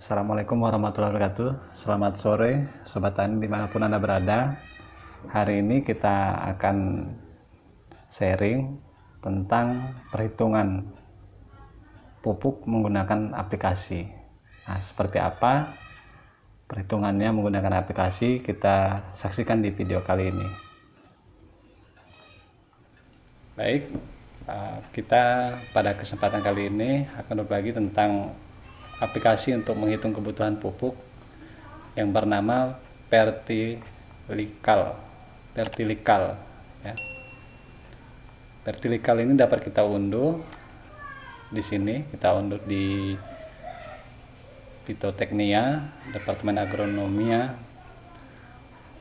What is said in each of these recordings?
Assalamualaikum warahmatullahi wabarakatuh. Selamat sore Sobat Tani dimanapun Anda berada. Hari ini kita akan sharing tentang perhitungan pupuk menggunakan aplikasi. Nah, seperti apa perhitungannya menggunakan aplikasi, kita saksikan di video kali ini. Baik, kita pada kesempatan kali ini akan berbagi tentang aplikasi untuk menghitung kebutuhan pupuk yang bernama Fertilical ya. Fertilical ini dapat kita unduh di sini, kita unduh di Fitoteknia, Departemen Agronomia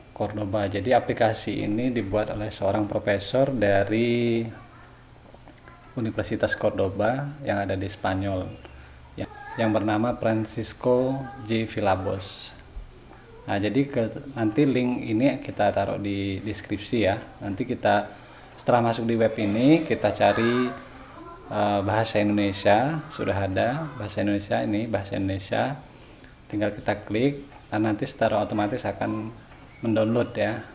Cordoba. Jadi aplikasi ini dibuat oleh seorang profesor dari Universitas Cordoba yang ada di Spanyol, yang bernama Francisco J. Villalobos. Nah, jadi nanti link ini kita taruh di deskripsi ya. Nanti kita setelah masuk di web ini kita cari bahasa Indonesia, sudah ada bahasa Indonesia, ini bahasa Indonesia. Tinggal kita klik dan nanti secara otomatis akan mendownload ya.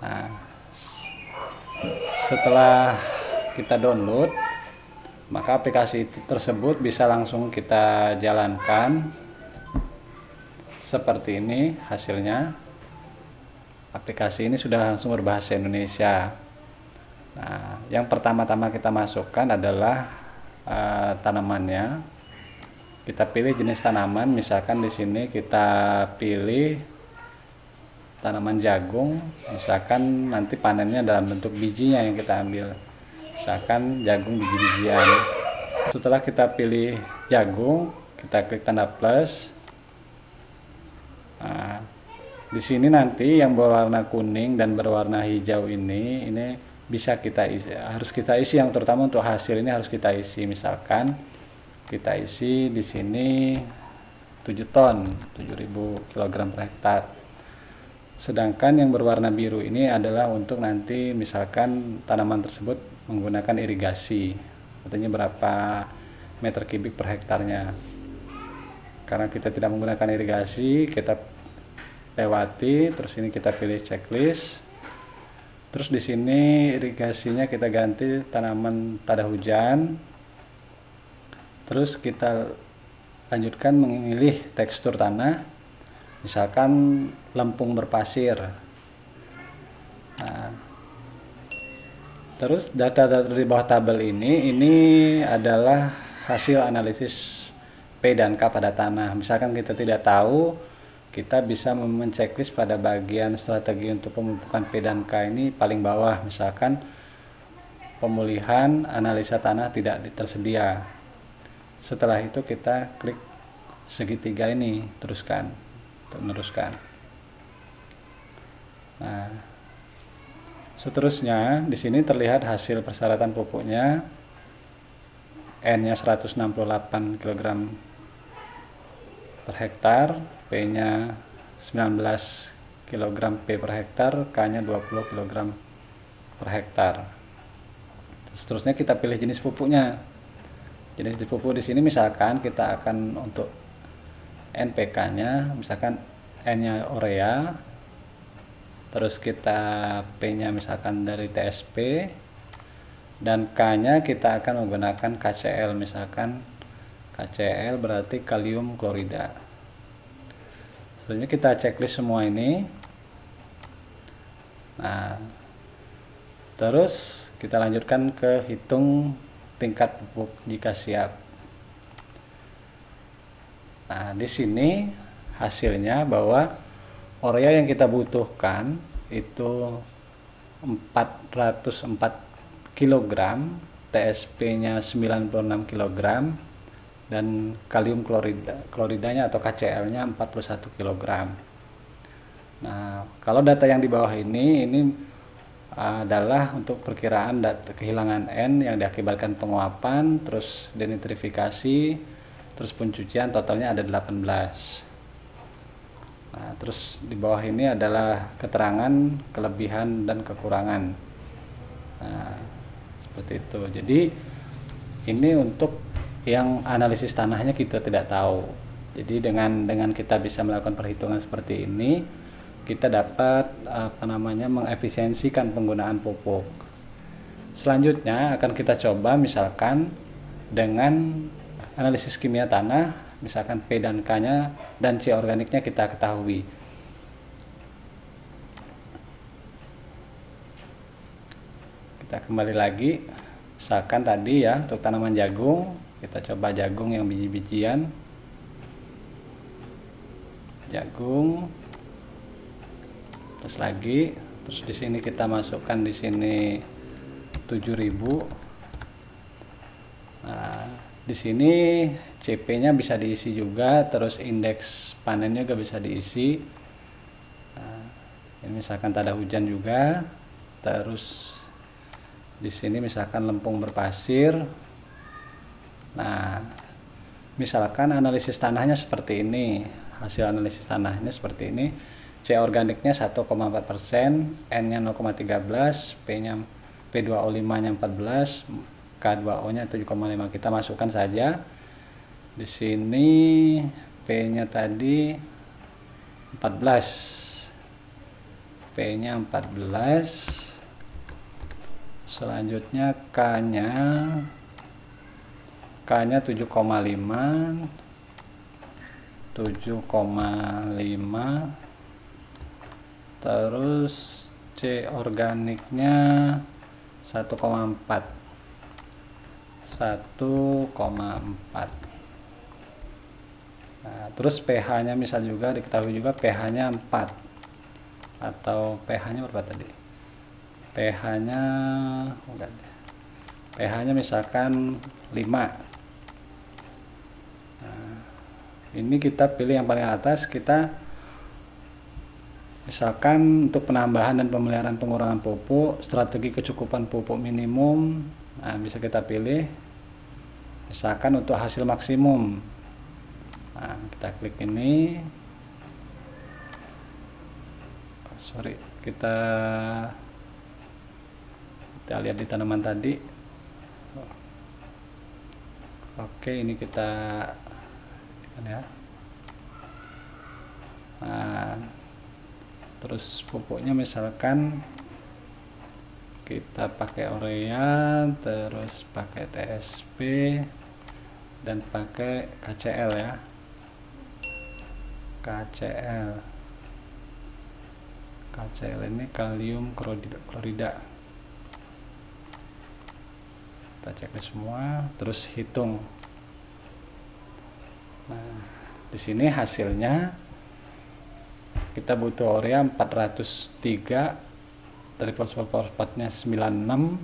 Nah, setelah kita download, maka aplikasi tersebut bisa langsung kita jalankan. Seperti ini hasilnya. Aplikasi ini sudah langsung berbahasa Indonesia. Nah, yang pertama-tama kita masukkan adalah tanamannya. Kita pilih jenis tanaman, misalkan di sini kita pilih tanaman jagung, misalkan nanti panennya dalam bentuk bijinya yang kita ambil. Misalkan jagung biji-bijian. Setelah kita pilih jagung, kita klik tanda plus. Nah, di sini nanti yang berwarna kuning dan berwarna hijau ini bisa kita isi, harus kita isi, yang terutama untuk hasil ini harus kita isi. Misalkan kita isi di sini 7 ton, 7.000 kg per hektar. Sedangkan yang berwarna biru ini adalah untuk nanti misalkan tanaman tersebut menggunakan irigasi, artinya berapa meter kubik per hektarnya. Karena kita tidak menggunakan irigasi, kita lewati, terus ini kita pilih checklist. Terus di sini irigasinya kita ganti tanaman tada hujan. Terus kita lanjutkan memilih tekstur tanah, misalkan lempung berpasir. Nah, terus data-data di bawah tabel ini adalah hasil analisis P dan K pada tanah. Misalkan kita tidak tahu, kita bisa menceklis pada bagian strategi untuk pemupukan P dan K ini paling bawah. Misalkan pemulihan analisa tanah tidak tersedia. Setelah itu kita klik segitiga ini, teruskan untuk meneruskan. Nah, seterusnya di sini terlihat hasil persyaratan pupuknya. N-nya 168 kg per hektar, P-nya 19 kg P per hektar, K-nya 20 kg per hektar. Seterusnya kita pilih jenis pupuknya. Jenis pupuk di sini misalkan kita akan untuk NPK-nya, misalkan N-nya urea, terus kita P-nya misalkan dari TSP, dan K-nya kita akan menggunakan KCl, misalkan KCl berarti kalium klorida. Selanjutnya kita checklist semua ini. Nah, terus kita lanjutkan ke hitung tingkat pupuk jika siap. Nah, di sini hasilnya bahwa urea yang kita butuhkan itu 404 kg, TSP-nya 96 kg, dan kalium kloridanya atau KCl-nya 41 kg. Nah, kalau data yang di bawah ini adalah untuk perkiraan kehilangan N yang diakibatkan penguapan, terus denitrifikasi, terus pencucian, totalnya ada 18. Nah, terus di bawah ini adalah keterangan kelebihan dan kekurangan. Nah, seperti itu. Jadi ini untuk yang analisis tanahnya kita tidak tahu. Jadi dengan kita bisa melakukan perhitungan seperti ini, kita dapat mengefisiensikan penggunaan pupuk. Selanjutnya akan kita coba misalkan dengan analisis kimia tanah, misalkan P dan K-nya dan C organiknya kita ketahui. Kita kembali lagi, misalkan tadi ya untuk tanaman jagung, kita coba jagung yang biji-bijian. Jagung. Terus lagi, terus di sini kita masukkan di sini 7000. Nah, di sini CP-nya bisa diisi juga, terus indeks panennya juga bisa diisi. Nah, ini misalkan tak ada hujan juga, terus di sini misalkan lempung berpasir. Nah, misalkan analisis tanahnya seperti ini, hasil analisis tanahnya seperti ini. C organiknya 1,4%, N-nya 0,13, P-nya P2O5-nya 14, K2O-nya 7,5. Kita masukkan saja. Di sini P-nya tadi 14. P-nya 14. Selanjutnya K-nya 7,5. Terus C organiknya 1,4. Nah, terus pH-nya misal juga diketahui juga, pH-nya 4 atau pH-nya berapa tadi? pH-nya misalkan 5. Nah, ini kita pilih yang paling atas. Kita misalkan untuk penambahan dan pemeliharaan pengurangan pupuk, strategi kecukupan pupuk minimum. Nah, bisa kita pilih misalkan untuk hasil maksimum. Nah, kita klik ini. Kita lihat di tanaman tadi. Oke, ini kita ya. Nah, terus pupuknya misalkan kita pakai urea, terus pakai TSP dan pakai KCl ya. KCl ini kalium klorida. Kita cek semua, terus hitung. Nah, di sini hasilnya kita butuh urea 403, dari fosfatnya 96,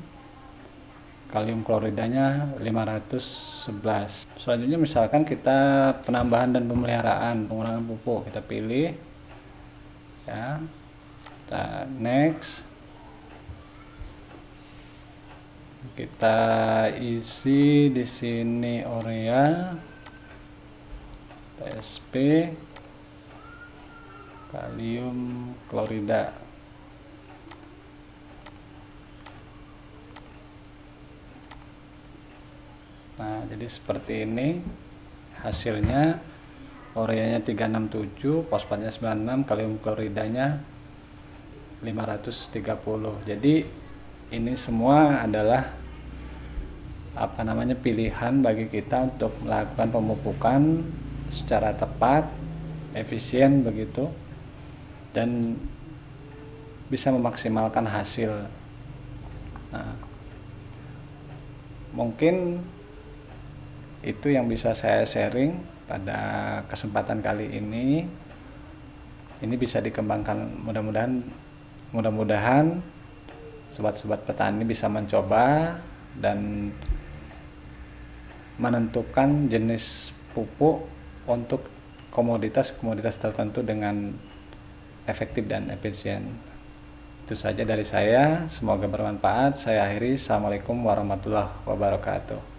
kalium kloridanya 511. Selanjutnya misalkan kita penambahan dan pemeliharaan pengurangan pupuk, kita pilih ya. Kita next. Kita isi di sini urea, TSP, kalium klorida. Nah, jadi seperti ini hasilnya. Ureanya 367, fosfatnya 96, kalium kloridanya 530. Jadi ini semua adalah pilihan bagi kita untuk melakukan pemupukan secara tepat, efisien begitu, dan bisa memaksimalkan hasil. Nah, mungkin itu yang bisa saya sharing pada kesempatan kali ini. Ini bisa dikembangkan, mudah-mudahan sobat-sobat petani bisa mencoba dan menentukan jenis pupuk untuk komoditas tertentu dengan efektif dan efisien. Itu saja dari saya, semoga bermanfaat. Saya akhiri. Assalamualaikum warahmatullahi wabarakatuh.